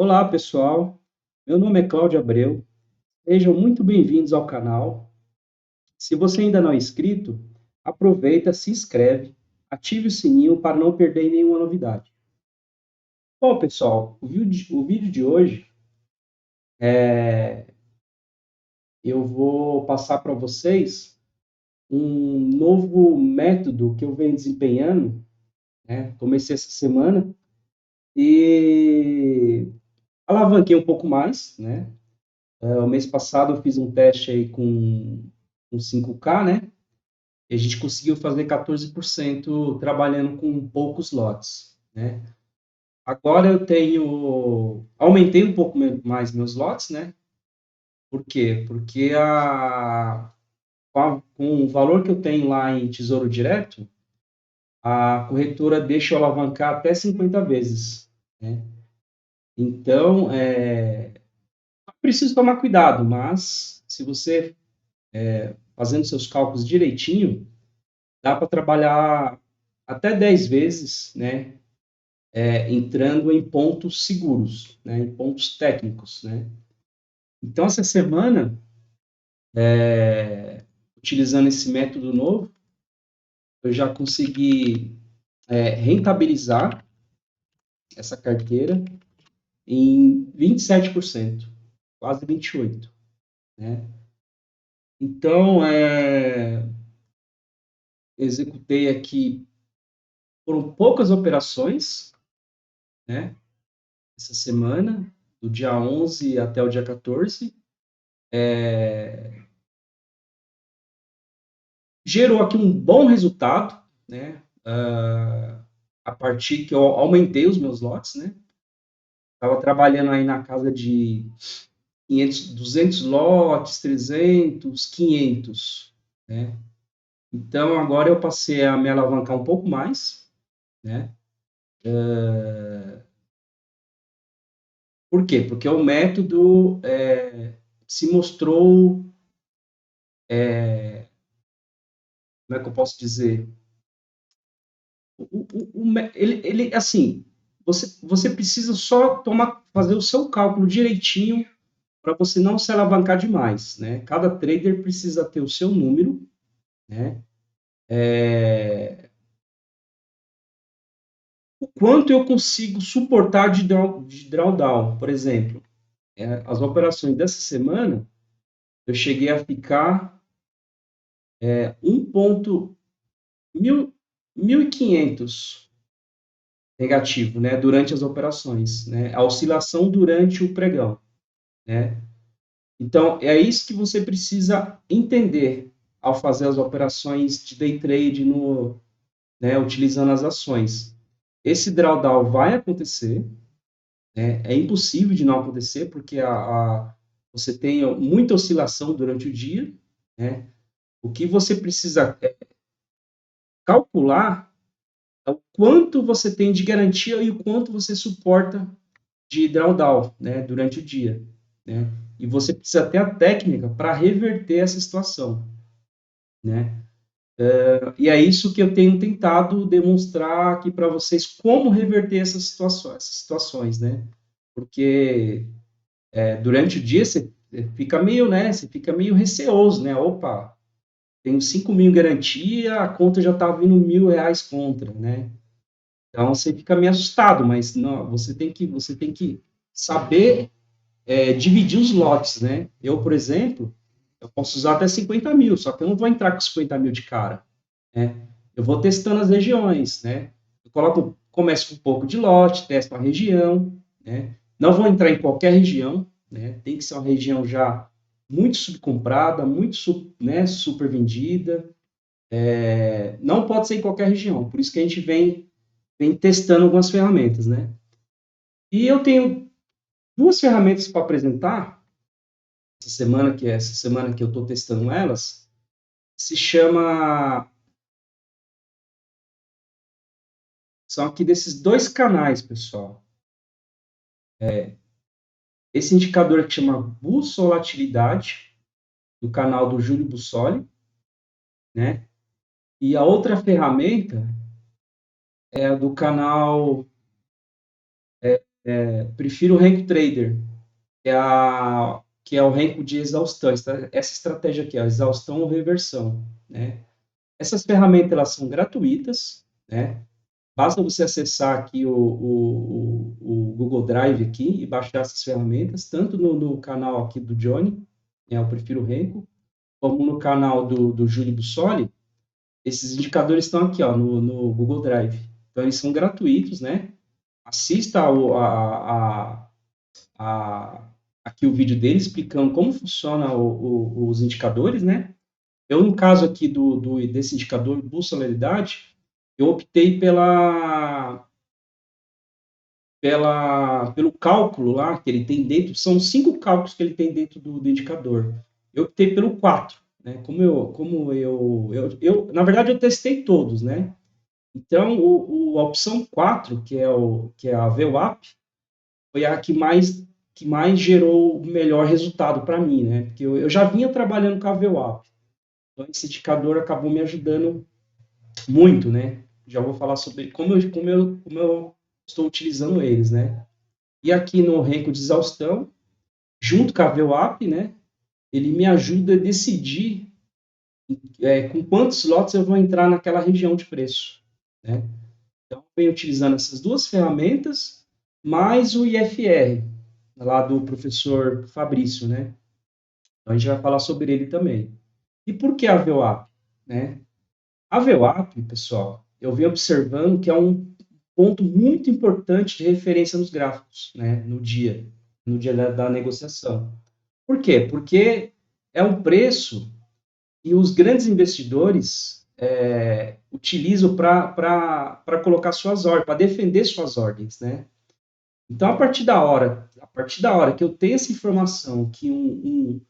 Olá, pessoal. Meu nome é Cláudio Abreu. Sejam muito bem-vindos ao canal. Se você ainda não é inscrito, aproveita, se inscreve, ative o sininho para não perder nenhuma novidade. Bom, pessoal, o vídeo de hoje eu vou passar para vocês um novo método que eu venho desempenhando, né? Comecei essa semana e alavanquei um pouco mais, né? O mês passado eu fiz um teste aí com 5K, né? E a gente conseguiu fazer 14% trabalhando com poucos lotes, né? Agora eu aumentei um pouco mais meus lotes, né? Por quê? Porque com o valor que eu tenho lá em Tesouro Direto, a corretora deixa eu alavancar até 50 vezes, né? Então, preciso tomar cuidado, mas se você fazendo seus cálculos direitinho, dá para trabalhar até 10 vezes, né? Entrando em pontos seguros, né, em pontos técnicos, né. Então, essa semana, utilizando esse método novo, eu já consegui rentabilizar essa carteira em 27%, quase 28%, né. Então, executei aqui, foram poucas operações, né, essa semana, do dia 11 até o dia 14, gerou aqui um bom resultado, né? A partir que eu aumentei os meus lotes, né? Estava trabalhando aí na casa de 500, 200 lotes, 300, 500, né? Então agora eu passei a me alavancar um pouco mais, né? Por quê? Porque o método se mostrou, como é que eu posso dizer? Ele assim, você precisa só fazer o seu cálculo direitinho para você não se alavancar demais, né? Cada trader precisa ter o seu número, né? O quanto eu consigo suportar de drawdown, por exemplo, as operações dessa semana, eu cheguei a ficar 1.1500 negativo, né? Durante as operações, né? A oscilação durante o pregão, né? Então, é isso que você precisa entender ao fazer as operações de day trade né, utilizando as ações. Esse drawdown vai acontecer, né? É impossível de não acontecer, porque você tem muita oscilação durante o dia, né? O que você precisa calcular é o quanto você tem de garantia e o quanto você suporta de drawdown, né, durante o dia, né? E você precisa ter a técnica para reverter essa situação, né? E é isso que eu tenho tentado demonstrar aqui para vocês, como reverter essas situações, né? Porque durante o dia você fica meio, né? Você fica meio receoso, né? Opa, tenho 5 mil em garantia, a conta já está vindo R$ 1.000 contra, né? Então você fica meio assustado, mas não, você tem que saber dividir os lotes, né? Eu, por exemplo, eu posso usar até 50 mil, só que eu não vou entrar com 50 mil de cara, né? Eu vou testando as regiões, né? Começo com um pouco de lote, testo a região, né? Não vou entrar em qualquer região, né? Tem que ser uma região já muito subcomprada, né, super vendida. Não pode ser em qualquer região, por isso que a gente vem testando algumas ferramentas, né? E eu tenho duas ferramentas para apresentar essa semana que eu estou testando elas, se chama, são aqui desses dois canais, pessoal. Esse indicador que chama bussolatilidade, do canal do Júlio Bussoli, né? E a outra ferramenta é a do canal Prefiro o Renko Trader, que é o Renko de exaustão. Essa estratégia aqui, a exaustão ou reversão, né? Essas ferramentas elas são gratuitas, né? Basta você acessar aqui o Google Drive aqui e baixar essas ferramentas, tanto no canal aqui do Johnny, né, eu prefiro o Renko, como no canal do Júlio Bussoli. Esses indicadores estão aqui, ó, no Google Drive. Então, eles são gratuitos, né? Assista aqui o vídeo dele explicando como funciona os indicadores, né? Eu, no caso aqui desse indicador bussolaridade, eu optei pelo cálculo lá que ele tem dentro, são 5 cálculos que ele tem dentro do indicador. Eu optei pelo 4, né? Na verdade, eu testei todos, né? Então, a opção 4, que é a VWAP, foi a que mais gerou o melhor resultado para mim, né? Porque eu já vinha trabalhando com a VWAP, então esse indicador acabou me ajudando muito, né? Já vou falar sobre como eu estou utilizando eles, né? E aqui no Renko de exaustão, junto com a VWAP, né? Ele me ajuda a decidir com quantos lotes eu vou entrar naquela região de preço, né? Então, eu venho utilizando essas duas ferramentas, mais o IFR, lá do professor Fabrício, né? Então, a gente vai falar sobre ele também. E por que a VWAP, né? A VWAP, pessoal, eu venho observando que é um ponto muito importante de referência nos gráficos, né? No dia da negociação. Por quê? Porque é um preço que os grandes investidores utilizam para colocar suas ordens, para defender suas ordens, né? Então, a partir da hora que eu tenho essa informação que um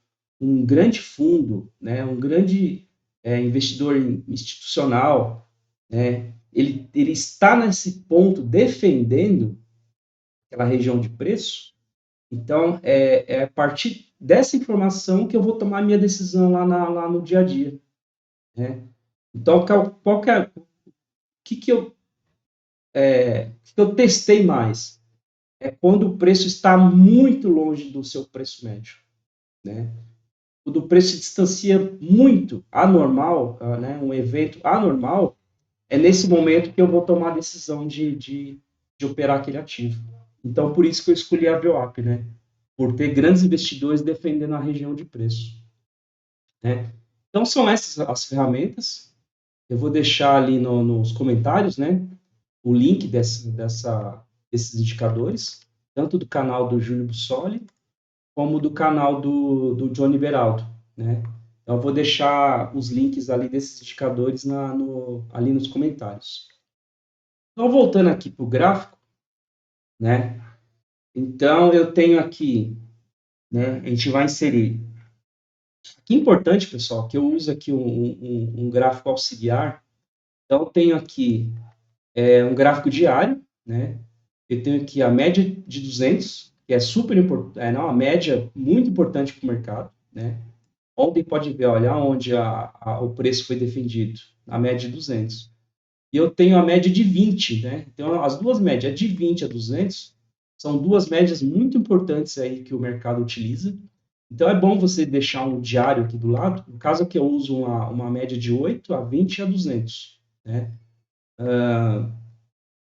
grande fundo, né, um grande investidor institucional, né, ele está nesse ponto defendendo aquela região de preço, então é a partir dessa informação que eu vou tomar a minha decisão lá no dia a dia, né? Então, o que eu testei mais? É quando o preço está muito longe do seu preço médio, né? Quando o preço se distancia muito, anormal, né? Um evento anormal, é nesse momento que eu vou tomar a decisão de operar aquele ativo. Então, por isso que eu escolhi a VWAP, né? Por ter grandes investidores defendendo a região de preço, né? Então, são essas as ferramentas. Eu vou deixar ali nos comentários, né? O link desses indicadores, tanto do canal do Júlio Bussoli, como do canal do Johnny Beraldo, né? Então, eu vou deixar os links ali desses indicadores ali nos comentários. Então, voltando aqui para o gráfico, né? Então, eu tenho aqui, né? A gente vai inserir. Que importante, pessoal, que eu uso aqui um gráfico auxiliar. Então, eu tenho aqui um gráfico diário, né? Eu tenho aqui a média de 200, que é super importante, uma média muito importante para o mercado, né? Ontem pode ver, olha, onde o preço foi defendido, a média de 200. E eu tenho a média de 20, né? Então, as duas médias, de 20 a 200, são duas médias muito importantes aí que o mercado utiliza. Então, é bom você deixar um diário aqui do lado. No caso aqui, eu uso uma média de 8 a 20 a 200, né?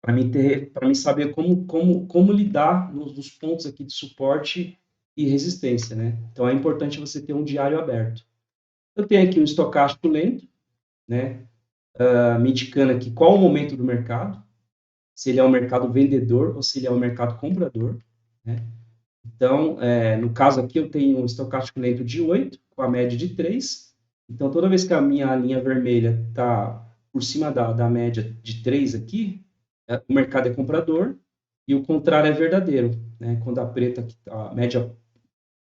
Para mim saber como lidar nos pontos aqui de suporte e resistência, né? Então, é importante você ter um diário aberto. Eu tenho aqui um estocástico lento, né? Me indicando aqui qual o momento do mercado, se ele é um mercado vendedor ou se ele é um mercado comprador, né? Então, no caso aqui, eu tenho um estocástico lento de 8, com a média de 3. Então, toda vez que a minha linha vermelha está por cima da média de 3 aqui, o mercado é comprador, e o contrário é verdadeiro, né? Quando a média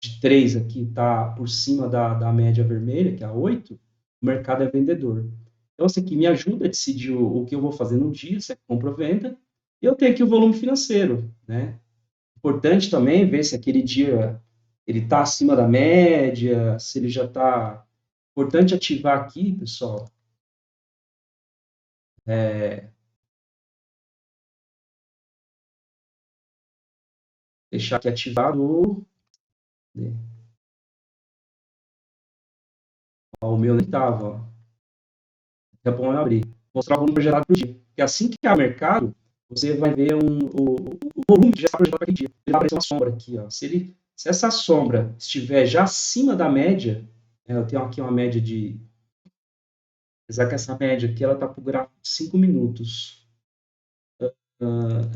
de 3 aqui está por cima da média vermelha, que é a 8, o mercado é vendedor. Então, isso aqui me ajuda a decidir o que eu vou fazer no dia, se é compra ou venda. E eu tenho aqui o volume financeiro, né? Importante também ver se aquele dia ele está acima da média, se ele já está. Importante ativar aqui, pessoal, deixar aqui ativado. Ó, o meu nem estava, ó. É bom eu abrir. Mostrar o volume projetado por dia. Porque assim que abre o mercado, você vai ver o volume que já está projetado para aquele dia. Ele vai aparecer uma sombra aqui. Ó. Se essa sombra estiver já acima da média, eu tenho aqui uma média de... Apesar que essa média aqui ela está para o gráfico de 5 minutos.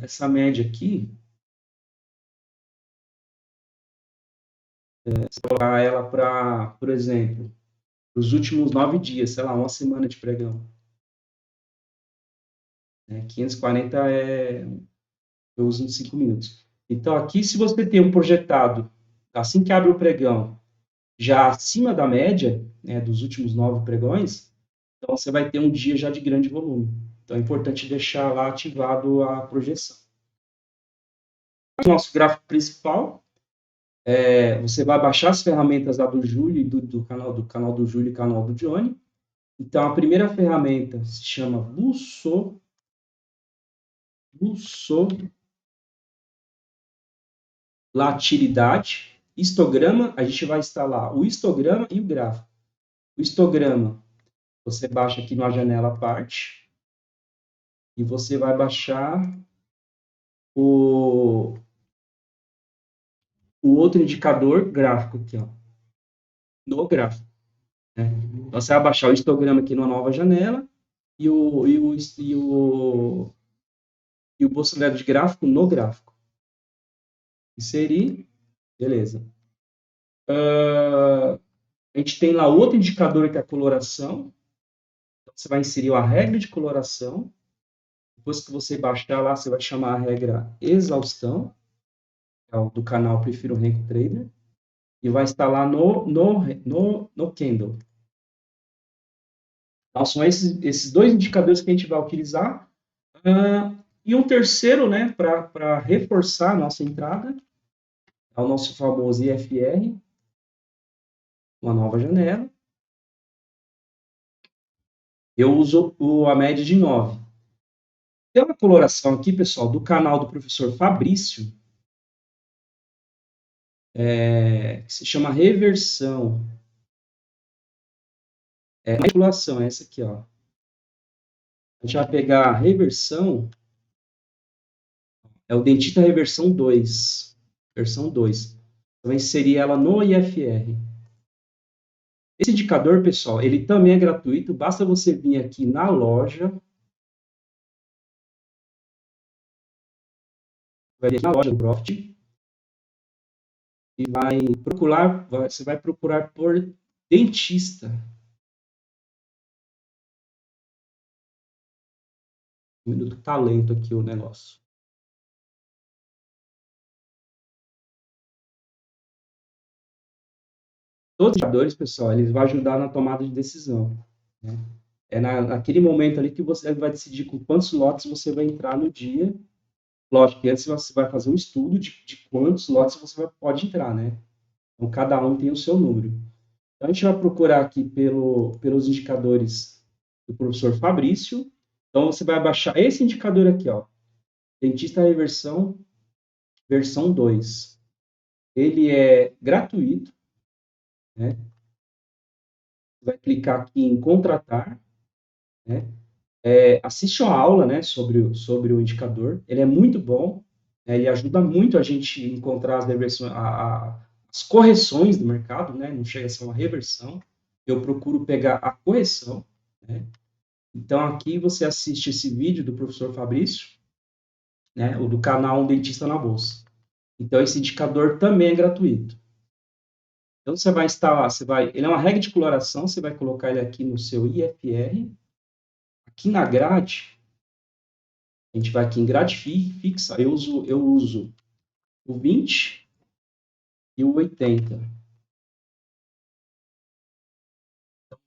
Essa média aqui, se colocar ela para, por exemplo, os últimos 9 dias, sei lá, uma semana de pregão. 540 eu uso em 5 minutos. Então, aqui, se você tem um projetado, assim que abre o pregão, já acima da média, né, dos últimos 9 pregões, então você vai ter um dia já de grande volume. Então, é importante deixar lá ativado a projeção. Nosso gráfico principal, você vai baixar as ferramentas lá do Júlio, do canal do Júlio e canal do Johnny. Então, a primeira ferramenta se chama Bussolatilidade. Histograma, a gente vai instalar o histograma e o gráfico. O histograma, você baixa aqui numa janela à parte e você vai baixar o outro indicador gráfico aqui, ó, no gráfico. Né? Então, você vai baixar o histograma aqui numa nova janela e o bolsonaro de gráfico no gráfico. Inserir, beleza. A gente tem lá outro indicador que é a coloração. Então, você vai inserir a regra de coloração. Depois que você baixar lá, você vai chamar a regra exaustão, é o do canal Prefiro Renko Trader, e vai instalar no Candle. Então, são esses dois indicadores que a gente vai utilizar. E um terceiro, né, para reforçar a nossa entrada, é o nosso famoso IFR, uma nova janela. Eu uso a média de 9. Tem uma coloração aqui, pessoal, do canal do professor Fabrício, que se chama reversão. Manipulação, é essa aqui, ó. A gente vai pegar a reversão, é o dentista reversão 2, versão 2. Então, inserir ela no IFR. Esse indicador, pessoal, ele também é gratuito, basta você vir aqui na loja, vai vir na loja do Profit, e você vai procurar por dentista. Um minuto tá lento aqui o negócio. Todos os indicadores, pessoal, eles vão ajudar na tomada de decisão. Né? É naquele momento ali que você vai decidir com quantos lotes você vai entrar no dia. Lógico que antes você vai fazer um estudo de quantos lotes você pode entrar, né? Então, cada um tem o seu número. Então, a gente vai procurar aqui pelos indicadores do professor Fabrício. Então, você vai baixar esse indicador aqui, ó. Dentista Reversão, versão 2. Ele é gratuito, né? Você vai clicar aqui em contratar, né? Assiste uma aula, né, sobre o indicador. Ele é muito bom, né? Ele ajuda muito a gente encontrar as reversões, as correções do mercado, né? Não chega a ser uma reversão. Eu procuro pegar a correção, né? Então, aqui você assiste esse vídeo do professor Fabrício, né? O do canal Um Dentista na Bolsa. Então, esse indicador também é gratuito. Então, você vai instalar, ele é uma regra de coloração, você vai colocar ele aqui no seu IFR. Aqui na grade, a gente vai aqui em grade fixa, eu uso o 20 e o 80.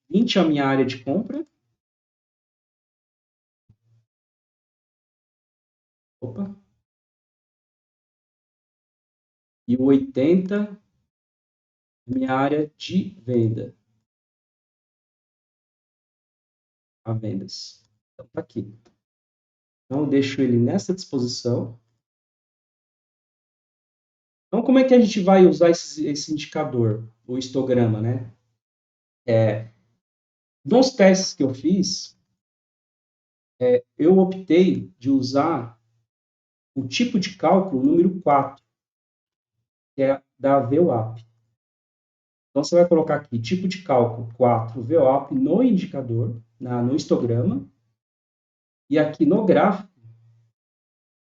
20 é a minha área de compra. Opa. E o 80 é a minha área de venda. A vendas. Então, tá aqui. Então, eu deixo ele nessa disposição. Então, como é que a gente vai usar esse indicador, o histograma, né? Nos testes que eu fiz, eu optei de usar o tipo de cálculo número 4, que é da VWAP. Então, você vai colocar aqui tipo de cálculo 4 VWAP no indicador, no histograma, e aqui no gráfico,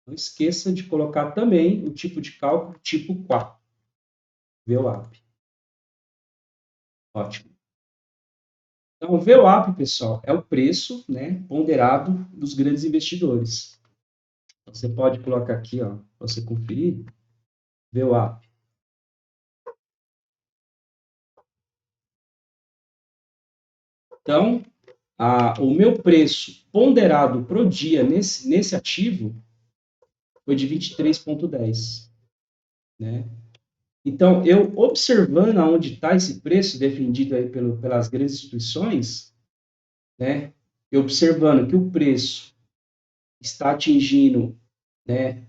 não esqueça de colocar também o tipo de cálculo tipo 4 VWAP. Ótimo. Então, o VWAP, pessoal, é o preço, né, ponderado dos grandes investidores. Então, você pode colocar aqui, ó, para você conferir, VWAP. Então, o meu preço ponderado para o dia nesse ativo foi de 23,10, né? Então, eu observando aonde está esse preço defendido aí pelas grandes instituições, né? Eu observando que o preço está atingindo, né,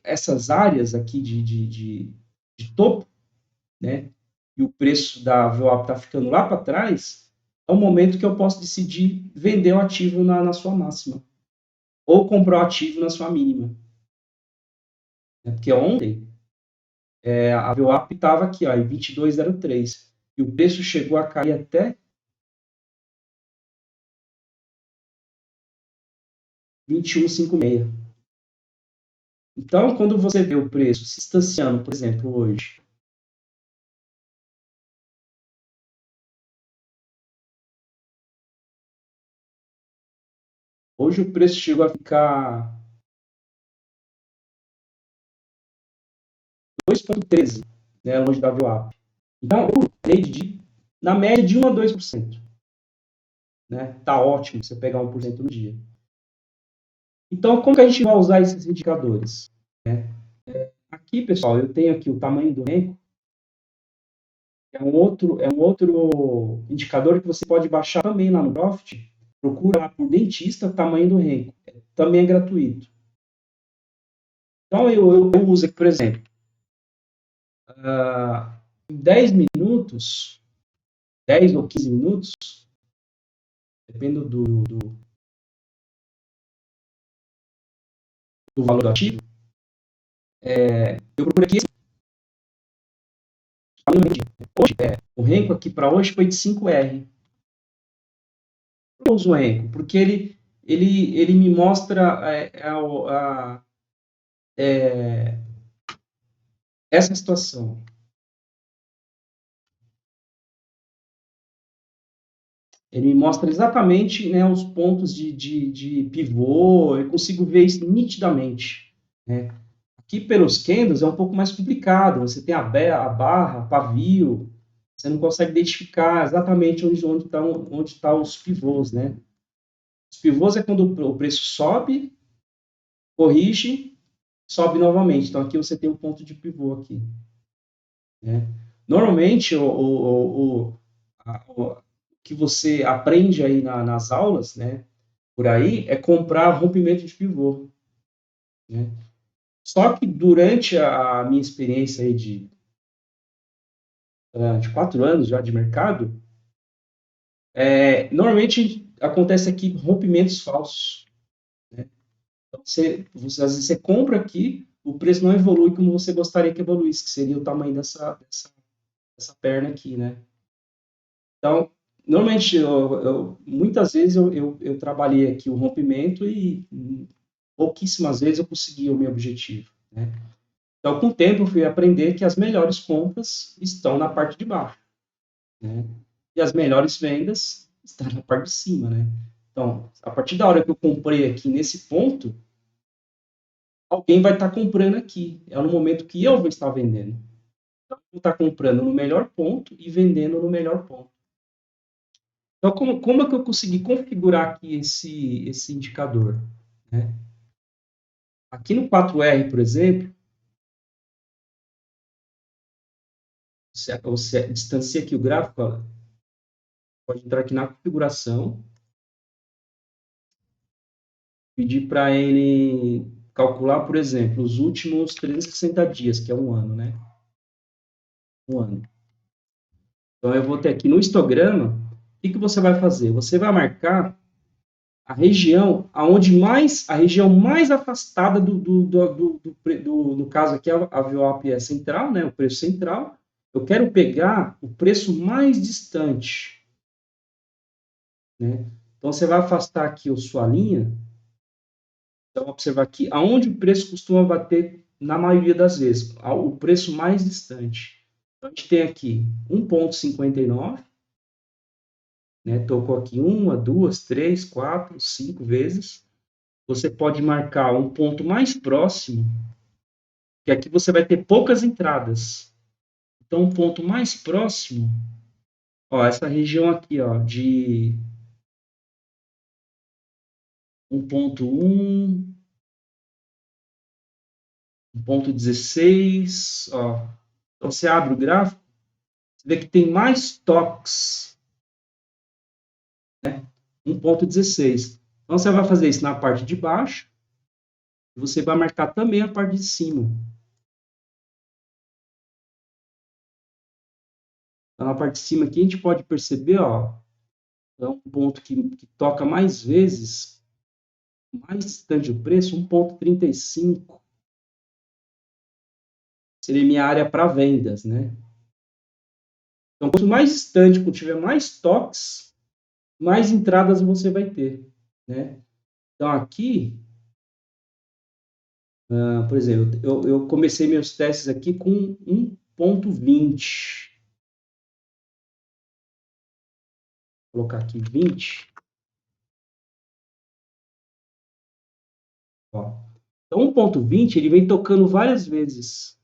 essas áreas aqui de topo, né? E o preço da VWAP está ficando lá para trás, é o momento que eu posso decidir vender o ativo na sua máxima ou comprar o ativo na sua mínima. Porque ontem a VWAP estava aqui, ó, em 22,03 e o preço chegou a cair até 21,56. Então, quando você vê o preço se distanciando, por exemplo, hoje o preço chegou a ficar 2,13, né, longe da VWAP. Então, o trade na média de 1 a 2%. Né? Tá ótimo você pegar 1% no dia. Então, como que a gente vai usar esses indicadores? Aqui, pessoal, eu tenho aqui o tamanho do renco, é um outro indicador que você pode baixar também lá no Profit. Procura lá por dentista, tamanho do renco. Também é gratuito. Então, eu uso aqui, por exemplo, em 10 minutos, 10 ou 15 minutos, dependendo do valor do ativo, eu procuro aqui hoje, o renco aqui para hoje foi de 5R. Eu uso o renco porque ele me mostra essa situação. Ele me mostra exatamente, né, os pontos de pivô, eu consigo ver isso nitidamente. Né? Aqui pelos candles é um pouco mais complicado, você tem a barra, pavio, você não consegue identificar exatamente onde tá os pivôs. Né? Os pivôs é quando o preço sobe, corrige, sobe novamente. Então aqui você tem um ponto de pivô aqui. Né? Normalmente o que você aprende aí nas aulas, né, por aí, é comprar rompimento de pivô. Né? Só que durante a minha experiência aí de 4 anos já de mercado, normalmente acontece aqui rompimentos falsos. Né? Então, às vezes você compra aqui, o preço não evolui como você gostaria que evoluísse, que seria o tamanho dessa perna aqui, né? Então, normalmente, muitas vezes eu trabalhei aqui o rompimento e pouquíssimas vezes eu consegui o meu objetivo. Né? Então, com o tempo, eu fui aprender que as melhores compras estão na parte de baixo. Né? E as melhores vendas estão na parte de cima. Né? Então, a partir da hora que eu comprei aqui nesse ponto, alguém vai estar comprando aqui. É no momento que eu vou estar vendendo. Então, eu vou estar comprando no melhor ponto e vendendo no melhor ponto. Então, como é que eu consegui configurar aqui esse indicador? Né? Aqui no 4R, por exemplo, você distancia aqui o gráfico, ó, pode entrar aqui na configuração, pedir para ele calcular, por exemplo, os últimos 360 dias, que é um ano, né? Um ano. Então, eu vou ter aqui no histograma, o que você vai fazer? Você vai marcar a região a região mais afastada no caso aqui, a VWAP é central, né? O preço central. Eu quero pegar o preço mais distante, né? Então, você vai afastar aqui a sua linha. Então, observar aqui, aonde o preço costuma bater na maioria das vezes, o preço mais distante. Então, a gente tem aqui 1,59, né? Tocou aqui uma, duas, três, quatro, 5 vezes. Você pode marcar um ponto mais próximo, que aqui você vai ter poucas entradas. Então, um ponto mais próximo, ó, essa região aqui, ó, de 1,1, 1,16, ó. Então, você abre o gráfico, você vê que tem mais toques, né? 1,16. Então, você vai fazer isso na parte de baixo, e você vai marcar também a parte de cima. Então, na parte de cima aqui, a gente pode perceber, ó, é um ponto que toca mais vezes, mais distante do preço, 1,35. Seria minha área para vendas, né? Então, quanto mais distante, quanto tiver mais toques, mais entradas você vai ter, né? Então, aqui, por exemplo, eu comecei meus testes aqui com 1,20. Vou colocar aqui 20. Ó. Então, 1,20 ele vem tocando várias vezes.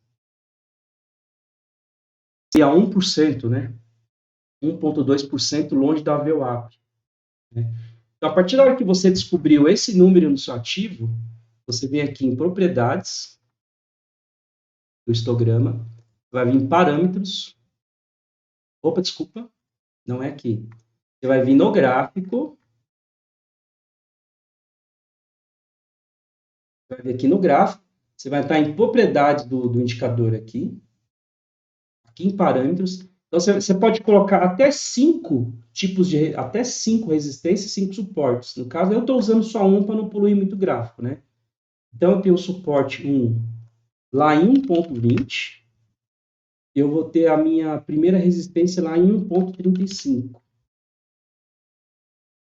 E a 1%, né? 1,2% longe da VWAP. Né? Então, a partir da hora que você descobriu esse número no seu ativo, você vem aqui em propriedades do histograma, vai vir em parâmetros. Opa, desculpa, não é aqui. Você vai vir no gráfico, vai vir aqui no gráfico, você vai estar em propriedades do indicador aqui em parâmetros. Então, você pode colocar até 5 tipos de, até 5 resistências, 5 suportes. No caso, eu estou usando só um para não poluir muito o gráfico, né? Então, eu tenho o suporte 1 lá em 1,20. Eu vou ter a minha primeira resistência lá em 1,35.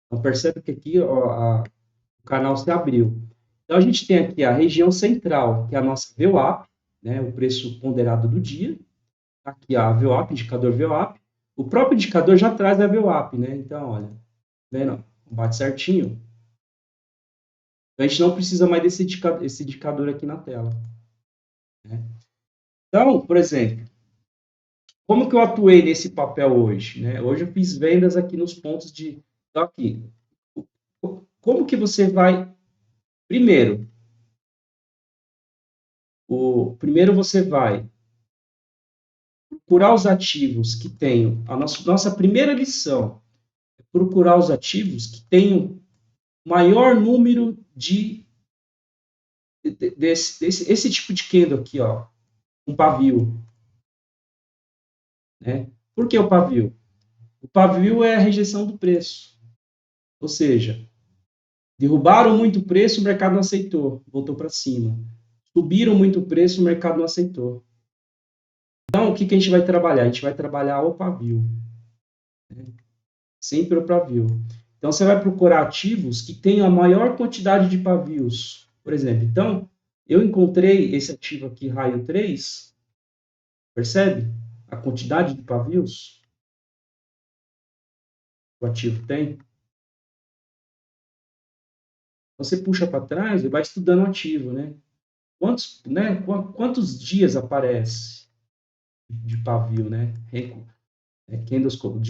Então, percebe que aqui ó, o canal se abriu. Então, a gente tem aqui a região central, que é a nossa VWAP, né, o preço ponderado do dia. Aqui a VWAP, indicador VWAP. O próprio indicador já traz a VWAP, né? Então, olha, vendo? Bate certinho. Então, a gente não precisa mais desse indicador aqui na tela. Né? Então, por exemplo, como que eu atuei nesse papel hoje? Né? Hoje eu fiz vendas aqui nos pontos de... Então, aqui, como que você vai... Primeiro você vai procurar os ativos que tenham... A nossa primeira lição é procurar os ativos que tenham maior número esse tipo de candle aqui, ó, um pavio. Né? Por que o pavio? O pavio é a rejeição do preço. Ou seja, derrubaram muito o preço, o mercado não aceitou, voltou para cima. Subiram muito o preço, o mercado não aceitou. Então, o que a gente vai trabalhar? A gente vai trabalhar o pavio. Né? Sempre o pavio. Então, você vai procurar ativos que tenham a maior quantidade de pavios. Por exemplo, então, eu encontrei esse ativo aqui, raio 3, percebe? A quantidade de pavios que o ativo tem. Você puxa para trás e vai estudando o ativo, né? Quantos dias aparece de pavio, né?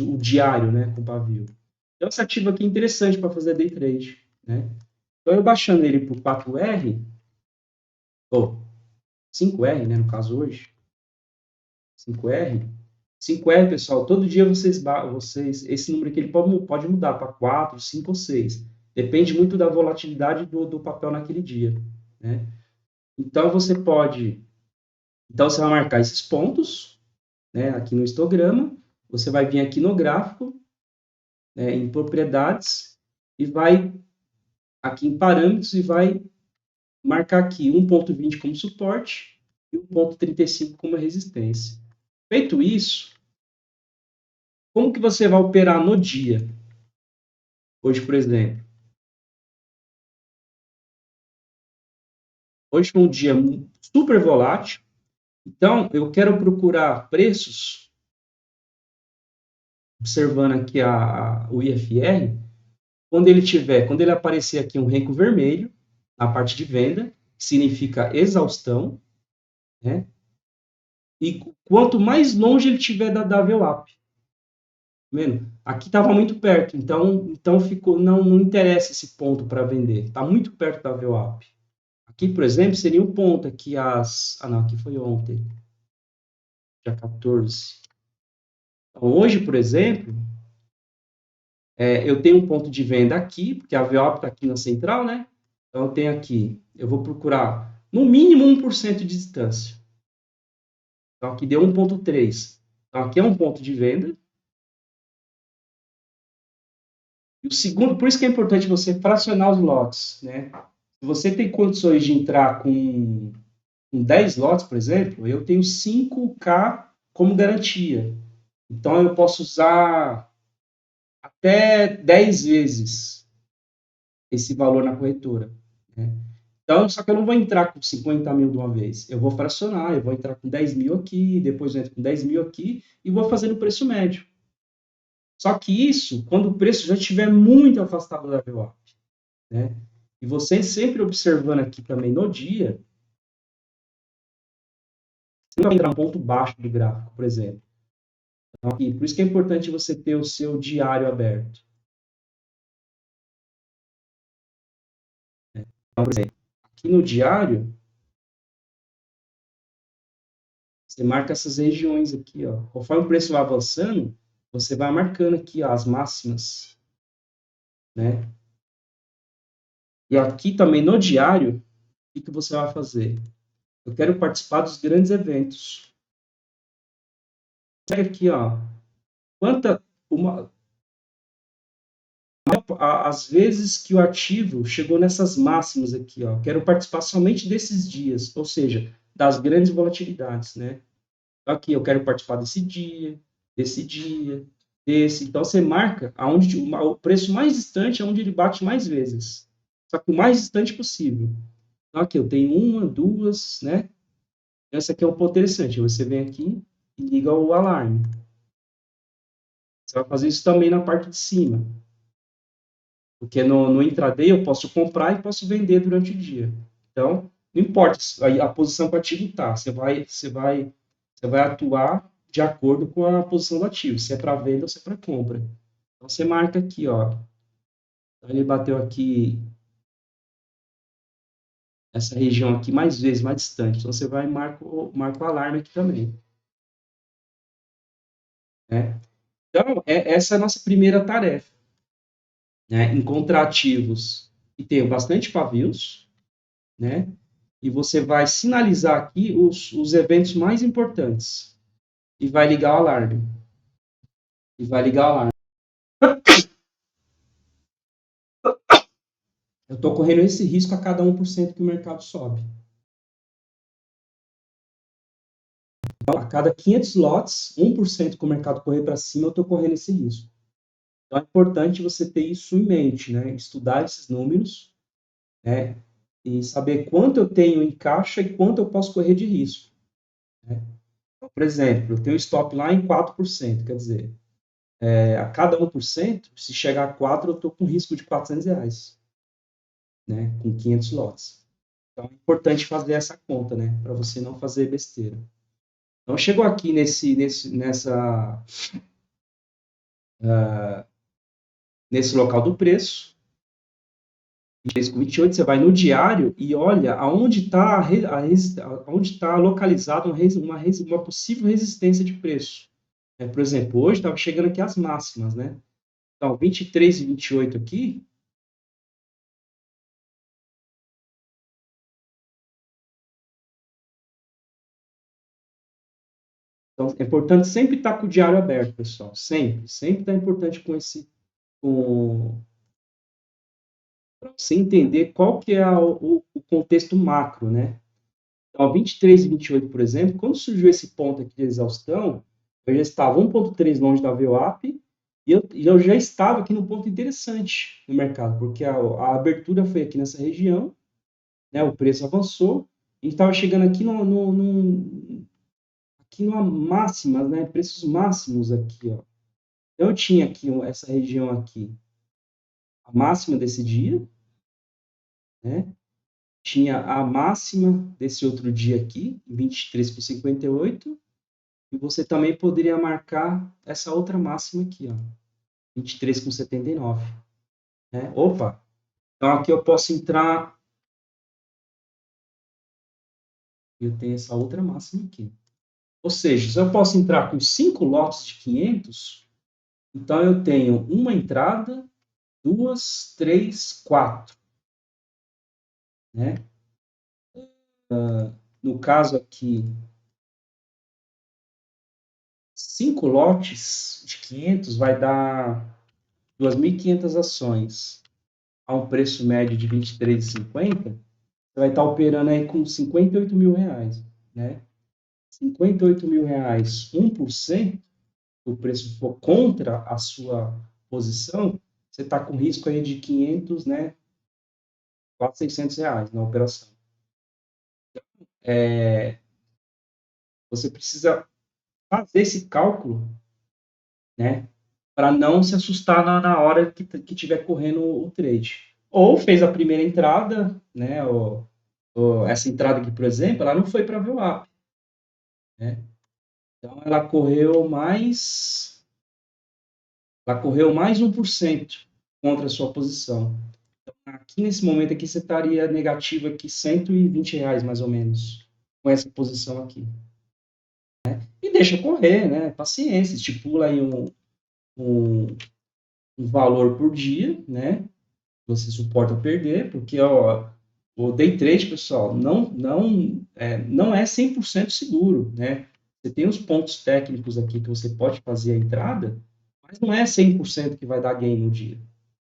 O diário, né, com pavio. Então, esse ativo aqui é interessante para fazer day trade, né? Então, eu baixando ele para o 4R, ou 5R, né, no caso hoje, 5R, 5R, pessoal, todo dia esse número aqui ele pode mudar para 4, 5 ou 6. Depende muito da volatilidade do papel naquele dia, né? Então, você pode... Então, você vai marcar esses pontos, né, aqui no histograma, você vai vir aqui no gráfico, né, em propriedades, e vai aqui em parâmetros e vai marcar aqui 1.20 como suporte e 1.35 como resistência. Feito isso, como que você vai operar no dia? Hoje, por exemplo, hoje foi um dia super volátil, então eu quero procurar preços, observando aqui o IFR, quando ele aparecer aqui um renco vermelho, na parte de venda, que significa exaustão, né? E quanto mais longe ele tiver da VWAP, tá vendo? Aqui estava muito perto, então ficou, não interessa esse ponto para vender, está muito perto da VWAP. Aqui, por exemplo, seria um ponto aqui não, aqui foi ontem, dia 14. Então, hoje, por exemplo, eu tenho um ponto de venda aqui, porque a VWAP está aqui na central, né? Então, eu tenho aqui, eu vou procurar no mínimo 1% de distância. Então, aqui deu 1.3. Então, aqui é um ponto de venda. E o segundo, por isso que é importante você fracionar os lotes, né? Se você tem condições de entrar com 10 lotes, por exemplo, eu tenho 5K como garantia. Então, eu posso usar até 10 vezes esse valor na corretora, né? Então, só que eu não vou entrar com 50 mil de uma vez. Eu vou fracionar, eu vou entrar com 10 mil aqui, depois eu entro com 10 mil aqui e vou fazendo o preço médio. Só que isso, quando o preço já estiver muito afastado da VWAP, né? E você sempre observando aqui também no dia, você não vai entrar no ponto baixo do gráfico, por exemplo. Então, aqui, por isso que é importante você ter o seu diário aberto. Então, por exemplo, aqui no diário, você marca essas regiões aqui, ó. Conforme o preço vai avançando, você vai marcando aqui, ó, as máximas, né? E aqui também no diário, o que você vai fazer? Eu quero participar dos grandes eventos. Pega aqui, ó, quanta uma as vezes que o ativo chegou nessas máximas aqui, ó. Quero participar somente desses dias, ou seja, das grandes volatilidades, né? Aqui eu quero participar desse dia, desse. Então você marca aonde o preço mais distante é onde ele bate mais vezes. Só que o mais distante possível. Então aqui eu tenho uma, duas, né? Essa aqui é um ponto interessante. Você vem aqui e liga o alarme. Você vai fazer isso também na parte de cima. Porque no intraday eu posso comprar e posso vender durante o dia. Então, não importa a posição que o ativo está, você vai atuar de acordo com a posição do ativo, se é para venda ou se é para compra. Então, você marca aqui, ó. Então, ele bateu aqui essa região aqui mais vezes, mais distante. Então, você vai e marca o alarme aqui também. Né? Então, essa é a nossa primeira tarefa. Né? Encontrar ativos que tenham bastante pavios, né? E você vai sinalizar aqui os eventos mais importantes e vai ligar o alarme. E vai ligar o alarme. Eu estou correndo esse risco a cada 1% que o mercado sobe. Então, a cada 500 lotes, 1% que o mercado correr para cima, eu estou correndo esse risco. Então, é importante você ter isso em mente, né? Estudar esses números, né? E saber quanto eu tenho em caixa e quanto eu posso correr de risco. Né? Então, por exemplo, eu tenho stop lá em 4%, quer dizer, a cada 1%, se chegar a 4, eu estou com risco de R$ 400, né, com 500 lotes. Então, é importante fazer essa conta, né, para você não fazer besteira. Então, chegou aqui nesse local do preço, 23,28, você vai no diário e olha aonde está onde tá localizada uma possível resistência de preço. Por exemplo, hoje estava chegando aqui as máximas, né? Então, 23 e 28 aqui, Então, é importante sempre estar com o diário aberto, pessoal. Sempre. Sempre está importante com para você entender qual que é o contexto macro, né? Então, 23 e 28, por exemplo, quando surgiu esse ponto aqui de exaustão, eu já estava 1,3 longe da VWAP e eu já estava aqui num ponto interessante no mercado, porque a abertura foi aqui nessa região, né, o preço avançou, a gente estava chegando aqui, aqui numa máxima, né, preços máximos aqui, ó. Então, eu tinha aqui essa região aqui, a máxima desse dia, né? Tinha a máxima desse outro dia aqui, 23,58, e você também poderia marcar essa outra máxima aqui, ó, 23,79, né? Opa! Então aqui eu posso entrar, eu tenho essa outra máxima aqui. Ou seja, se eu posso entrar com 5 lotes de 500, então eu tenho uma entrada, duas, três, quatro, né? No caso aqui, 5 lotes de 500 vai dar 2.500 ações a um preço médio de 23,50, você vai estar operando aí com 58 mil reais, né? 58 mil reais, 1%, o preço for contra a sua posição, você está com risco aí de 500, né? 400, 600 reais na operação. É, você precisa fazer esse cálculo, né? Para não se assustar na hora que estiver correndo o trade. Ou fez a primeira entrada, né? Essa entrada aqui, por exemplo, ela não foi para VWAP, né? Então ela correu mais 1% contra a sua posição. Então, aqui nesse momento aqui você estaria negativo aqui R$ 120 mais ou menos com essa posição aqui. E deixa correr, né? Paciência, estipula aí um, um valor por dia, né? Você suporta perder, porque ó, o day trade, pessoal, não é 100% seguro, né? Você tem os pontos técnicos aqui que você pode fazer a entrada, mas não é 100% que vai dar gain no dia,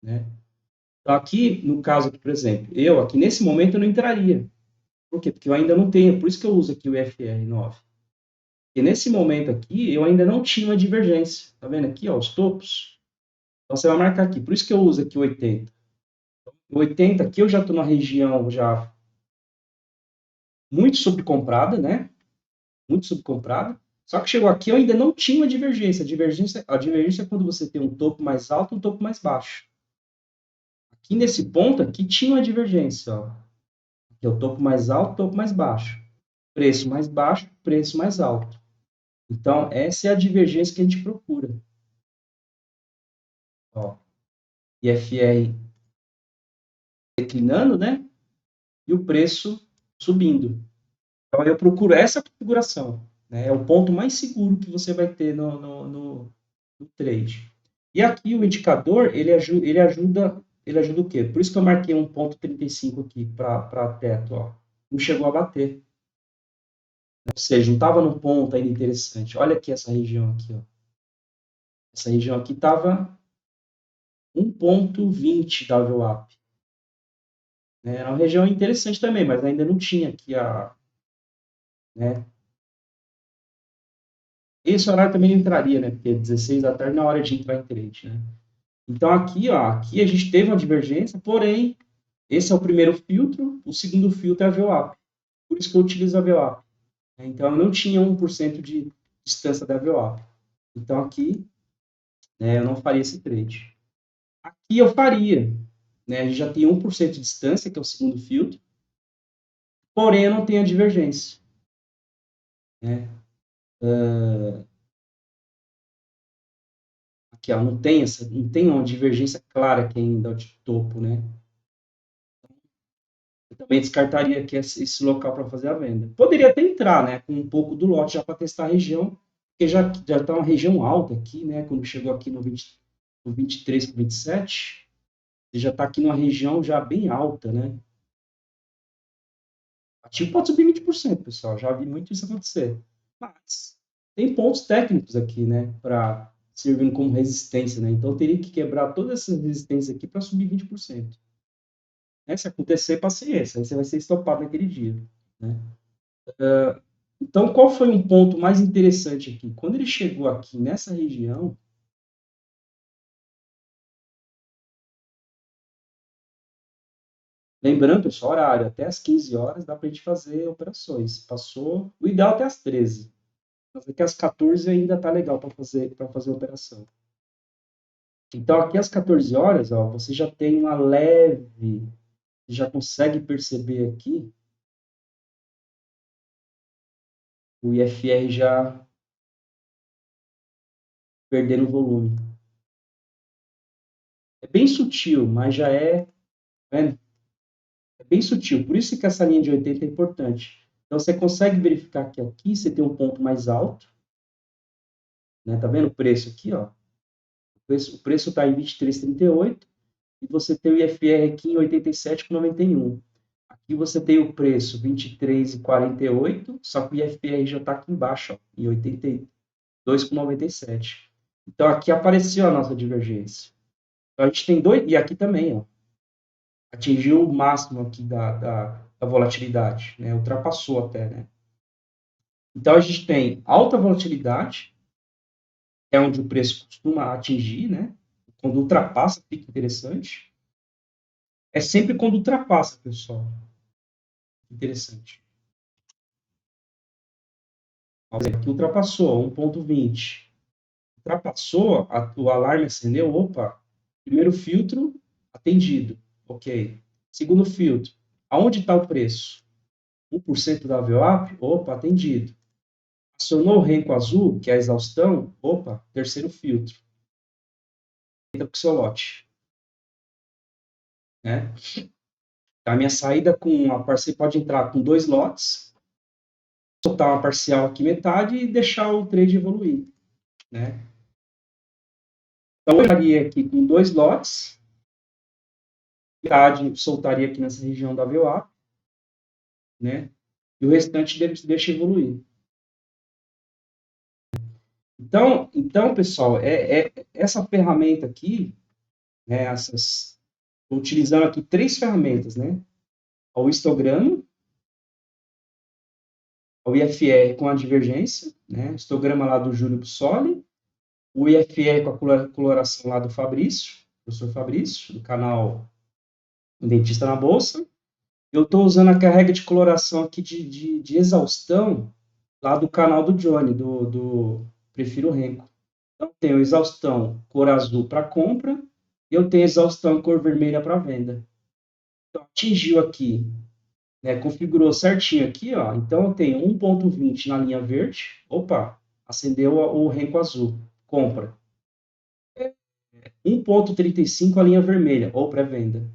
né? Então, aqui, no caso aqui, por exemplo, eu aqui nesse momento eu não entraria. Por quê? Porque eu ainda não tenho, por isso que eu uso aqui o FR9. E nesse momento aqui, eu ainda não tinha uma divergência. Tá vendo aqui, ó, os topos? Então, você vai marcar aqui. Por isso que eu uso aqui o 80. O 80 aqui eu já estou na região já muito subcomprada, né? Muito subcomprada. Só que chegou aqui eu ainda não tinha uma divergência. A divergência é quando você tem um topo mais alto e um topo mais baixo. Aqui nesse ponto aqui tinha uma divergência, ó. Aqui é o topo mais alto, topo mais baixo. Preço mais baixo, preço mais alto. Então, essa é a divergência que a gente procura. Ó, IFR declinando, né? E o preço subindo. Então, eu procuro essa configuração, né? É o ponto mais seguro que você vai ter no trade. E aqui o indicador, ele ajuda o quê? Por isso que eu marquei 1,35 aqui para teto, ó. Não chegou a bater. Ou seja, não estava num ponto ainda interessante. Olha aqui essa região aqui, ó. Essa região aqui estava 1,20 da VWAP. Era uma região interessante também, mas ainda não tinha aqui né? Esse horário também entraria, né? Porque 16 da tarde não é hora de entrar em trade, né? Então aqui, ó, aqui a gente teve uma divergência, porém, esse é o primeiro filtro, o segundo filtro é a VWAP. Por isso que eu utilizo a VWAP. Então eu não tinha 1% de distância da VWAP. Então aqui, né, eu não faria esse trade. Aqui eu faria, né? A gente já tem 1% de distância, que é o segundo filtro, porém eu não tenho a divergência, né? Aqui, ó, não tem uma divergência clara aqui ainda de topo, né? Eu também descartaria aqui esse local para fazer a venda. Poderia até entrar, né, com um pouco do lote já para testar a região, porque já está uma região alta aqui, né? Quando chegou aqui no 23 para 27, você já está aqui numa região já bem alta, né? Ativo pode subir 20%, pessoal. Já vi muito isso acontecer. Mas tem pontos técnicos aqui, né, para servindo como resistência, né? Então eu teria que quebrar toda essa resistência aqui para subir 20%. Né? Se acontecer, paciência, aí você vai ser estopado naquele dia, né? Então, qual foi um ponto mais interessante aqui? Quando ele chegou aqui nessa região, lembrando, pessoal, horário, até as 15 horas dá para a gente fazer operações. Passou, o ideal até as 13, mas até as 14 ainda tá legal para fazer operação. Então, aqui às 14 horas, ó, você já tem uma leve, já consegue perceber aqui o IFR já perdendo volume. É bem sutil, mas já né, é bem sutil. Por isso que essa linha de 80 é importante. Então, você consegue verificar que aqui você tem um ponto mais alto, né? Tá vendo o preço aqui, ó? O preço está em 23,38 e você tem o IFR aqui em 87,91. Aqui você tem o preço 23,48, só que o IFR já está aqui embaixo, ó, em 82,97. Então aqui apareceu a nossa divergência. Então a gente tem dois, e aqui também, ó, atingiu o máximo aqui da volatilidade, né? Ultrapassou até, né? Então a gente tem alta volatilidade, é onde o preço costuma atingir, né? Quando ultrapassa, fica interessante. É sempre quando ultrapassa, pessoal. Interessante. Aqui ultrapassou 1,20. Ultrapassou, o alarme acendeu, opa, primeiro filtro atendido, ok. Segundo filtro, aonde está o preço? 1% da VWAP, opa, atendido. Acionou o renco azul, que é a exaustão, opa, terceiro filtro. Entra com o seu lote. Né? A minha saída com a parceria pode entrar com 2 lotes, soltar uma parcial aqui metade e deixar o trade evoluir. Né? Então, eu estaria aqui com 2 lotes, metade soltaria aqui nessa região da VWAP, né? E o restante deixa evoluir. Então pessoal, essa ferramenta aqui, né, estou utilizando aqui 3 ferramentas, né? O histograma, o IFR com a divergência, né? O histograma lá do Júlio Bussoli, o IFR com a coloração lá do Fabrício, professor Fabrício, do canal Dentista na Bolsa. Eu estou usando a carrega de coloração aqui de exaustão lá do canal do Johnny, do Prefiro Renko. Então, tenho exaustão cor azul para compra e eu tenho exaustão cor vermelha para venda. Então, atingiu aqui, né, configurou certinho aqui, ó. Então, eu tenho 1,20 na linha verde. Opa, acendeu o Renko azul, compra. 1,35 a linha vermelha, ou pré-venda.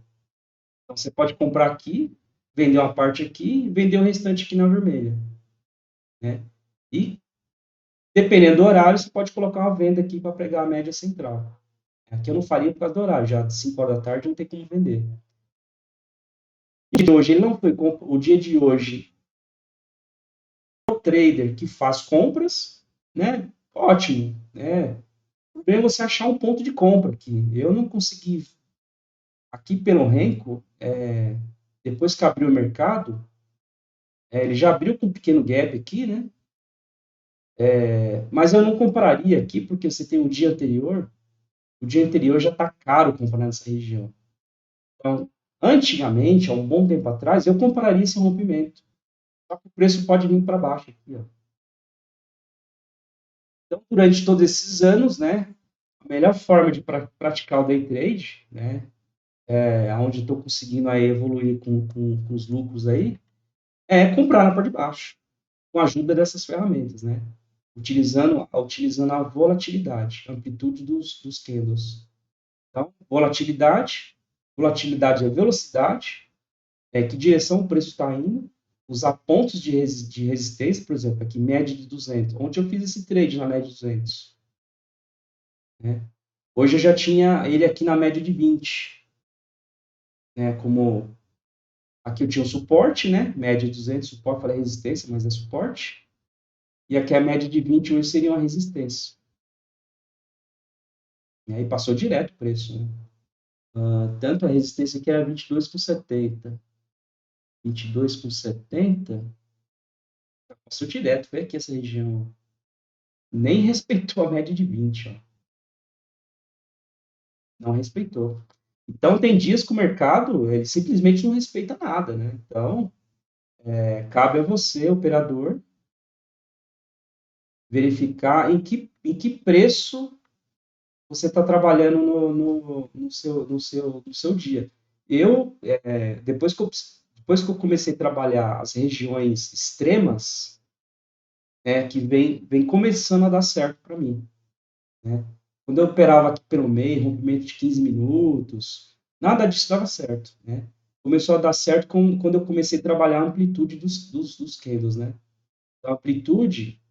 Então, você pode comprar aqui, vender uma parte aqui e vender o restante aqui na vermelha. Né? E, dependendo do horário, você pode colocar uma venda aqui para pegar a média central. Aqui eu não faria por causa do horário, já de 5 horas da tarde não tem como vender. O dia de hoje, ele não foi o dia de hoje, o trader que faz compras, né? Ótimo, né? O problema é você achar um ponto de compra aqui. Eu não consegui, aqui pelo Renko, depois que abriu o mercado, ele já abriu com um pequeno gap aqui, né? Mas eu não compraria aqui, porque você tem o dia anterior já está caro comprar nessa região. Então, antigamente, há um bom tempo atrás, eu compraria esse rompimento. Só que o preço pode vir para baixo aqui, ó. Então, durante todos esses anos, né, a melhor forma de praticar o day trade, né, onde estou conseguindo aí evoluir com os lucros aí, é comprar na parte de baixo, com a ajuda dessas ferramentas, né, utilizando a volatilidade, a amplitude dos candles. Então, volatilidade é velocidade, que direção o preço está indo, usar pontos de resistência, por exemplo, aqui, média de 200. Ontem eu fiz esse trade na média de 200. Né? Hoje eu já tinha ele aqui na média de 20. Né? Como aqui eu tinha o suporte, né? Média de 200, suporte, falei resistência, mas é suporte. E aqui a média de 20 hoje seria uma resistência. E aí passou direto o preço, né? Tanto a resistência que era 22,70. 22,70 passou direto, foi aqui essa região. Nem respeitou a média de 20, ó. Não respeitou. Então, tem dias que o mercado ele simplesmente não respeita nada, né? Então, cabe a você, operador, verificar em que preço você está trabalhando no seu dia. Eu, depois que eu comecei a trabalhar as regiões extremas, que vem começando a dar certo para mim, né? Quando eu operava aqui pelo meio, rompimento de 15 minutos, nada disso dava certo, né? Começou a dar certo quando eu comecei a trabalhar a amplitude dos candles, né? A amplitude,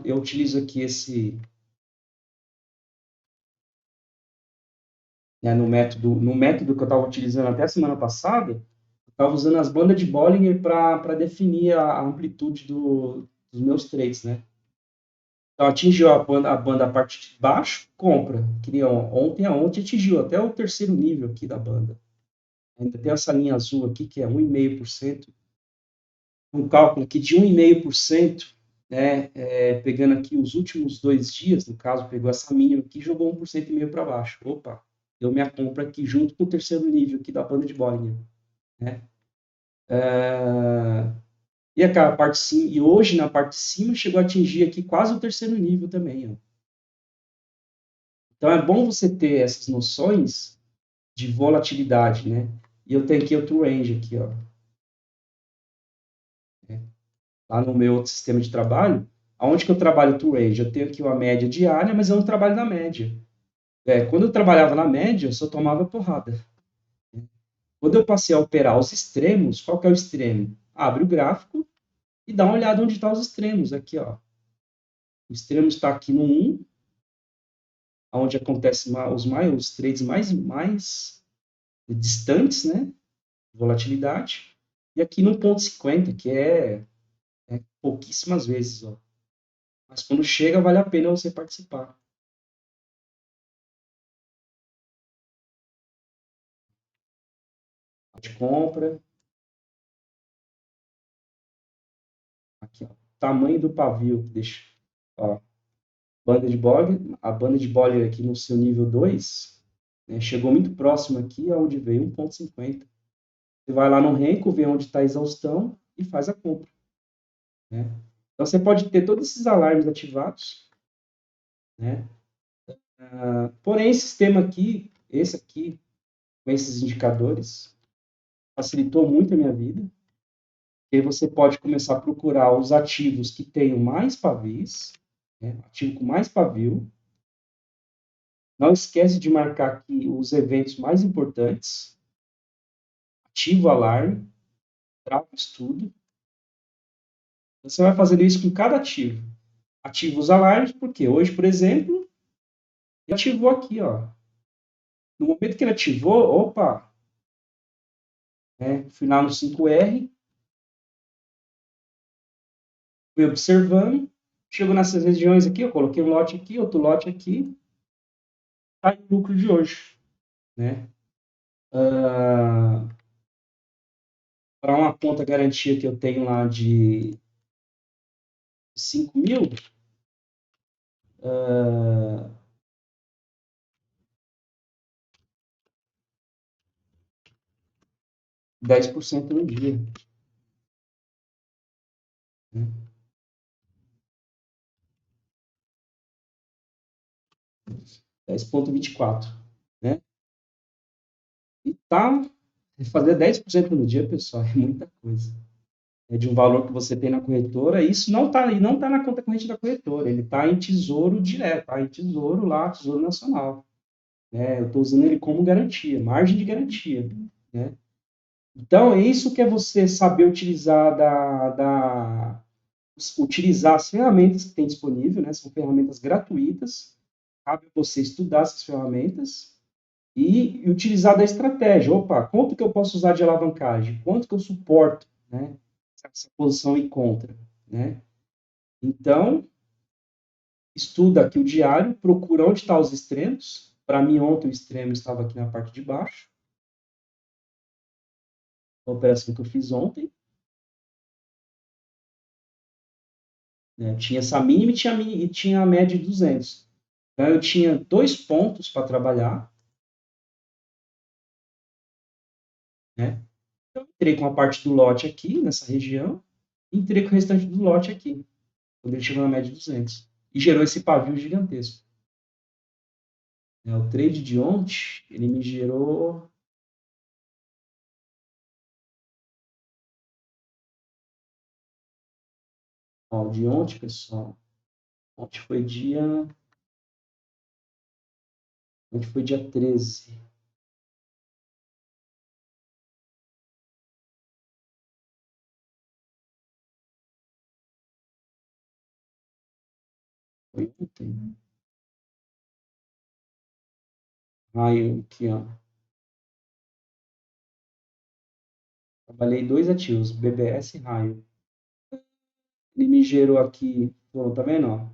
eu utilizo aqui no método que eu estava utilizando até a semana passada, eu estava usando as bandas de Bollinger para definir a amplitude dos meus trades, né? Então, atingiu a banda a parte de baixo, compra. Que nem ontem atingiu até o terceiro nível aqui da banda. Ainda tem essa linha azul aqui, que é 1,5%. Um cálculo aqui de 1,5%, né? Pegando aqui os últimos 2 dias, no caso, pegou essa mínima aqui e jogou 1,5% para baixo. Opa, deu minha compra aqui junto com o terceiro nível aqui da banda de Bollinger, né? E aquela parte sim, e hoje na parte de cima chegou a atingir aqui quase o terceiro nível também, ó. Então é bom você ter essas noções de volatilidade, né? E eu tenho aqui outro range aqui, ó. Lá no meu outro sistema de trabalho, aonde que eu trabalho o range? Eu tenho aqui uma média diária, mas eu não trabalho na média. Quando eu trabalhava na média, eu só tomava porrada. Quando eu passei a operar os extremos, qual que é o extremo? Abre o gráfico e dá uma olhada onde estão os extremos. Aqui, ó. O extremo está aqui no 1, onde acontecem os trades mais distantes, né? Volatilidade. E aqui no ponto 50, que é pouquíssimas vezes, ó. Mas quando chega, vale a pena você participar. De compra, aqui, ó. Tamanho do pavio, deixa, ó. A banda de Bollinger aqui no seu nível 2, né, chegou muito próximo aqui, aonde veio 1,50. Você vai lá no Renko, vê onde está a exaustão e faz a compra, né? Então, você pode ter todos esses alarmes ativados, né? Porém, esse sistema aqui, esse aqui, com esses indicadores, facilitou muito a minha vida. E aí você pode começar a procurar os ativos que tenham mais pavis, né? Ativo com mais pavio. Não esquece de marcar aqui os eventos mais importantes. Ativa o alarme, trava o estudo. Você vai fazendo isso com cada ativo. Ativa os alarmes, porque hoje, por exemplo, ele ativou aqui, ó. No momento que ele ativou, opa, fui lá no 5R, fui observando, chegou nessas regiões aqui, eu coloquei um lote aqui, outro lote aqui, tá em lucro de hoje, né? Para uma conta garantia que eu tenho lá de 5 mil, 10% no dia, né? 10,24, né? E fazer 10% no dia, pessoal, é muita coisa. É de um valor que você tem na corretora, isso não tá na conta corrente da corretora, ele está em tesouro direto, está em tesouro lá, Tesouro Nacional. Né? Eu estou usando ele como garantia, margem de garantia. Né? Então, é isso que é você saber utilizar as ferramentas que tem disponível, né? São ferramentas gratuitas, cabe você estudar essas ferramentas e utilizar da estratégia. Opa, quanto que eu posso usar de alavancagem? Quanto que eu suporto, né? Essa posição em contra, né? Então, estuda aqui o diário, procura onde estão os extremos. Para mim, ontem o extremo estava aqui na parte de baixo. A operação que eu fiz ontem. Né? Tinha essa mínima e tinha a média de 200. Então, eu tinha 2 pontos para trabalhar. Né? Então, entrei com a parte do lote aqui, nessa região, e entrei com o restante do lote aqui, quando ele chegou na média de 200. E gerou esse pavio gigantesco. O trade de ontem, ele me gerou... Ó, de ontem, pessoal, ontem foi dia... Ontem foi dia 13. Foi ontem. Raio, aqui, ó. Trabalhei 2 ativos, BBS e Raio. Ele me gerou aqui, bom, tá vendo, ó?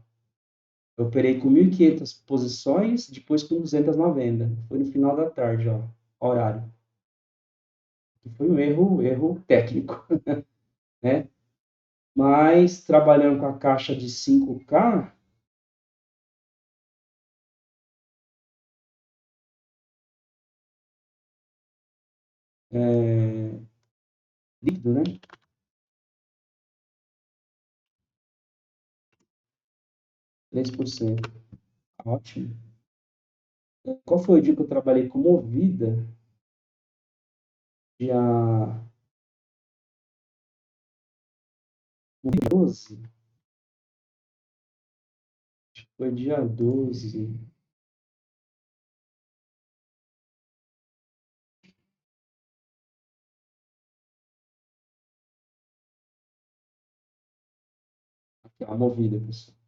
Eu operei com 1.500 posições, depois com 200 na venda. Foi no final da tarde, ó, horário. Que foi um erro técnico, né? Mas trabalhando com a caixa de 5K, líquido, né? 3%. Ótimo. Qual foi o dia que eu trabalhei com Movida? Dia 12? Foi dia 12. Aqui, a Movida, pessoal.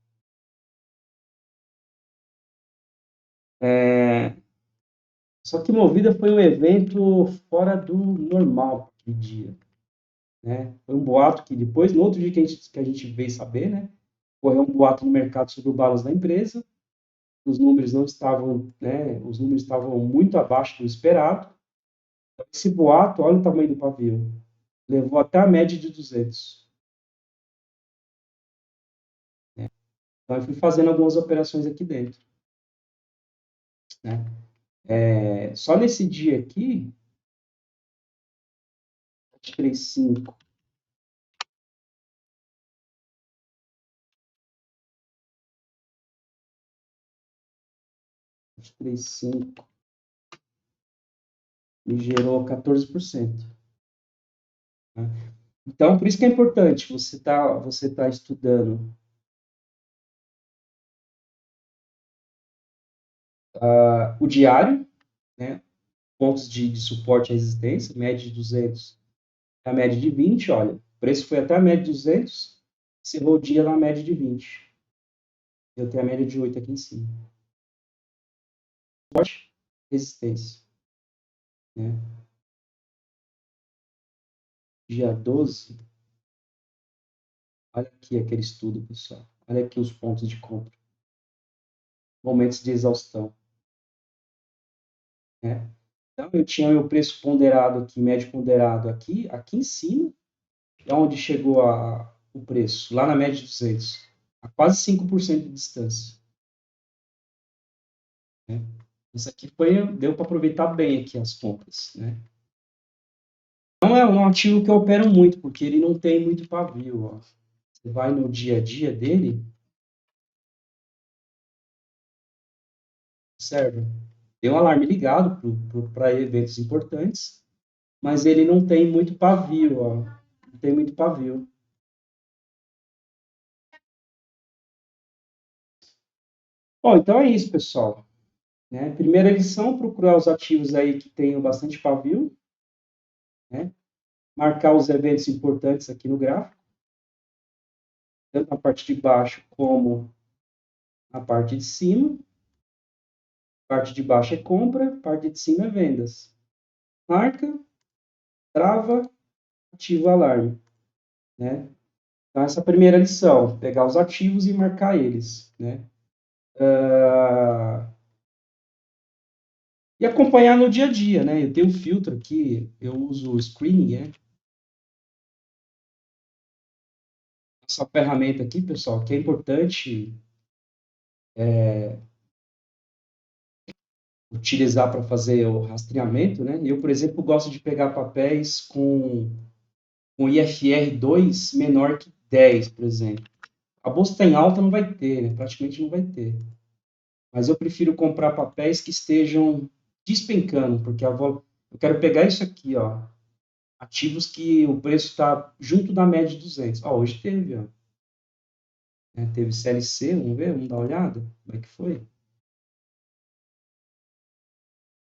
Só que Movida foi um evento fora do normal aquele dia, né? Foi um boato que depois, no outro dia que a gente veio saber, né? Correu um boato no mercado sobre o balanço da empresa, os números não estavam, né? Os números estavam muito abaixo do esperado. Esse boato, olha o tamanho do pavio, levou até a média de 200. Né? Então, eu fui fazendo algumas operações aqui dentro. Né? Só nesse dia aqui, 35, 35 me gerou 14%. Né? Então, por isso que é importante você tá estudando o diário, né? Pontos de suporte e resistência, média de 200, a média de 20, olha, o preço foi até a média de 200, encerrou o dia na média de 20. Eu tenho a média de 8 aqui em cima. Suporte, resistência. Né? Dia 12, olha aqui aquele estudo, pessoal. Olha aqui os pontos de compra. Momentos de exaustão. Né? Então, eu tinha meu preço ponderado aqui, médio ponderado aqui em cima, é onde chegou o preço, lá na média de 200, a quase 5% de distância. Né? Isso aqui deu para aproveitar bem aqui as compras. Né? Não é um ativo que eu opero muito, porque ele não tem muito pavio. Ó. Você vai no dia a dia dele, serve. Tem um alarme ligado para eventos importantes, mas ele não tem muito pavio. Ó. Não tem muito pavio. Bom, então é isso, pessoal. Né? Primeira lição, procurar os ativos aí que tenham bastante pavio, né? Marcar os eventos importantes aqui no gráfico, tanto na parte de baixo como na parte de cima. Parte de baixo é compra, parte de cima é vendas. Marca, trava, ativa o alarme. Né? Então, essa é a primeira lição, pegar os ativos e marcar eles, né? E acompanhar no dia a dia, né? Eu tenho um filtro aqui, eu uso o Screening, né? Essa ferramenta aqui, pessoal, que é importante utilizar para fazer o rastreamento, né? Eu, por exemplo, gosto de pegar papéis com IFR 2 menor que 10, por exemplo. A bolsa está em alta, não vai ter, né? Praticamente não vai ter. Mas eu prefiro comprar papéis que estejam despencando, porque eu quero pegar isso aqui, ó, ativos que o preço está junto da média de 200. Ó, hoje teve, ó, né? Teve CLC, vamos ver, vamos dar uma olhada, como é que foi?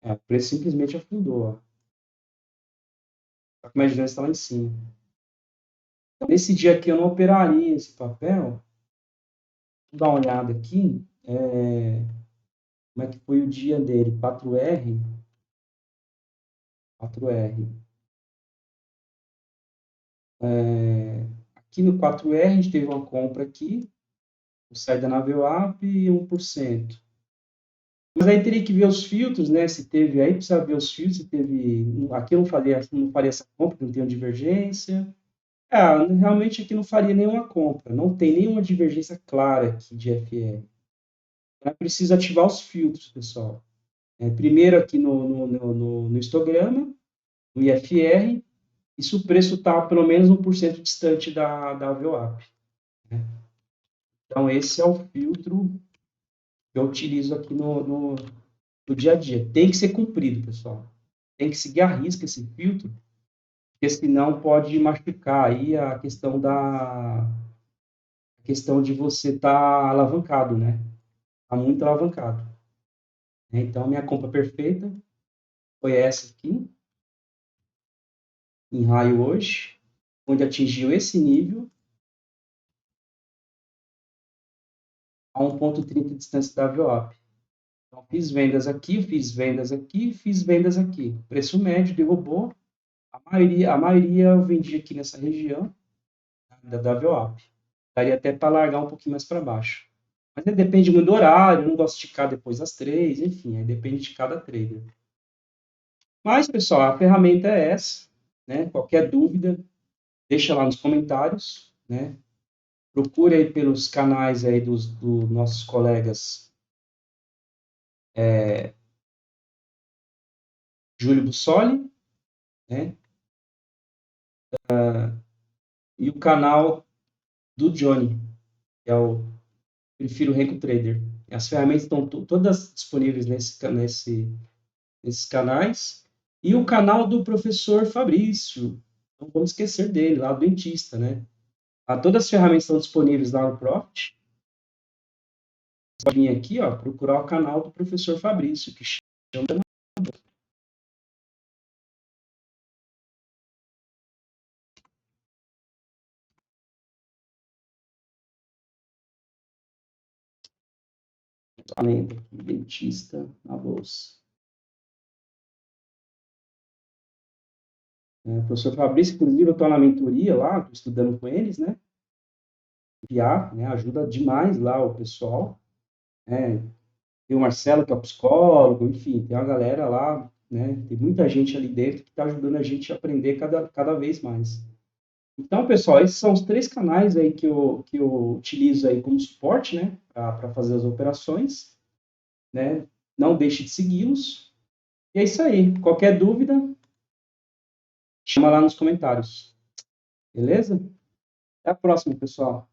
É, o preço simplesmente afundou, ó. A média de 200 está lá em cima. Então, nesse dia aqui eu não operaria esse papel. Vou dar uma olhada aqui, como é que foi o dia dele, 4R, 4R. Aqui no 4R a gente teve uma compra aqui, o saída na VWAP e 1%. Mas aí teria que ver os filtros, né? Se teve aí, precisa ver os filtros, se teve. Aqui eu não faria essa compra, não tem uma divergência. Realmente aqui não faria nenhuma compra, não tem nenhuma divergência clara aqui de FR. É preciso ativar os filtros, pessoal. Primeiro aqui no histograma, no IFR, e se o preço está pelo menos 1% distante da VWAP. Né? Então, esse é o filtro que eu utilizo aqui no dia a dia. Tem que ser cumprido, pessoal. Tem que seguir à risca esse filtro, porque senão pode machucar aí a questão de você estar alavancado, né? Está muito alavancado. Então, minha compra perfeita foi essa aqui, em raio hoje, onde atingiu esse nível, a 1,30 de distância da VWAP. Então, fiz vendas aqui, fiz vendas aqui, fiz vendas aqui. Preço médio derrubou. A maioria eu vendi aqui nessa região da VWAP. Daria até para largar um pouquinho mais para baixo. Mas aí depende muito do horário, eu não gosto de ficar depois das 3, enfim, aí depende de cada trader. Mas, pessoal, a ferramenta é essa, né? Qualquer dúvida, deixa lá nos comentários, né? Procure aí pelos canais aí dos nossos colegas Júlio Bussoli, né? E o canal do Johnny, que é o Prefiro Renko Trader. As ferramentas estão todas disponíveis nesses canais. E o canal do professor Fabrício. Não vamos esquecer dele, lá do dentista, né? Todas as ferramentas estão disponíveis lá no Profit. Você pode vir aqui, ó, procurar o canal do professor Fabrício, que chama Talento, dentista na bolsa. O professor Fabrício, inclusive, eu estou na mentoria lá, estou estudando com eles, né? PIA, né? Ajuda demais lá o pessoal. Né? Tem o Marcelo, que é o psicólogo, enfim, tem uma galera lá, né? Tem muita gente ali dentro que está ajudando a gente a aprender cada vez mais. Então, pessoal, esses são os 3 canais aí que eu utilizo aí como suporte, né? Para fazer as operações, né? Não deixe de segui-los. E é isso aí. Qualquer dúvida, chama lá nos comentários. Beleza? Até a próxima, pessoal.